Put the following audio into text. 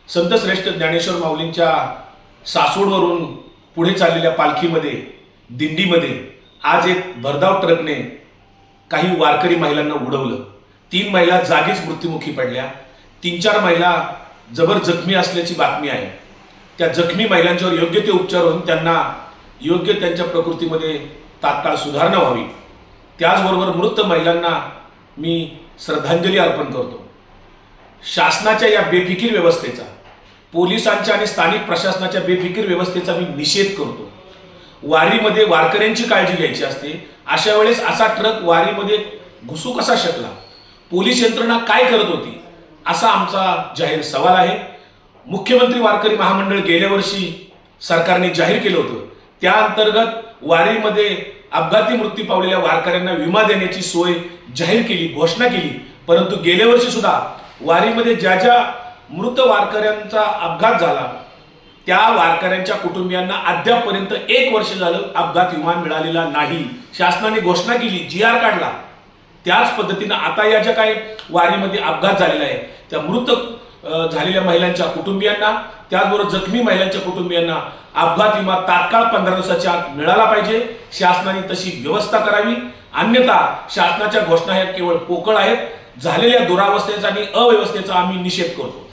संत श्रेष्ठ ज्ञानेश्वर माऊलींच्या सासवडवरून पुढे चाललेल्या पालखीमध्ये दिंडीमध्ये आज एक भरधाव ट्रकने काही वारकरी महिलांना उडवलं। 3 महिला जागीच मृत्युमुखी पडल्या। 3-4 महिला जबर जखमी असल्याची बातमी आहे। त्या जखमी महिलांच्यावर योग्य ते उपचार होऊन त्यांना योग्य त्यांच्या प्रकृतीमध्ये तात्काळ सुधारणा व्हावी। त्याचबरोबर मृत महिलांना मी श्रद्धांजली अर्पण करतो। शासनाच्या या बेफिकीर व्यवस्थेचा, पोलिसांच्या आणि स्थानिक प्रशासनाच्या बेफिकीर व्यवस्थेचा मी निषेध करतो। वारीमध्ये वारकऱ्यांची काळजी घ्यायची असते, अशा वेळेस असा ट्रक वारीमध्ये घुसू कसा शकला? पोलीस यंत्रणा काय करत होती? असा आमचा जाहीर सवाल आहे। मुख्यमंत्री वारकरी महामंडळ गेल्या वर्षी सरकारने जाहीर केलं होतं, त्या अंतर्गत वारीमध्ये अपघाती मृत्यू पावलेल्या वारकऱ्यांना विमा देण्याची सोय जाहीर केली, घोषणा केली। परंतु गेल्या वर्षी सुद्धा वारीमध्ये ज्या मृत वारकऱ्यांचा अपघात झाला त्या वारकऱ्यांच्या कुटुंबियांना अद्यापपर्यंत 1 वर्ष झालं अपघात विमा मिळालेला नाही। शासनाने घोषणा केली, GR काढला। त्याच पद्धतीनं आता या ज्या काही वारीमध्ये अपघात झालेला आहे त्या मृत झालेल्या महिलांच्या कुटुंबियांना, त्याचबरोबर जखमी महिलांच्या कुटुंबियांना अपघात विमा तात्काळ 15 दिवसाच्या आत मिळाला पाहिजे। शासनाने तशी व्यवस्था करावी, अन्यथा शासनाच्या घोषणा ह्या केवळ पोकळ आहेत। झालेल्या दुरावस्थेचा आणि अव्यवस्थेचा आम्ही निषेध करतो।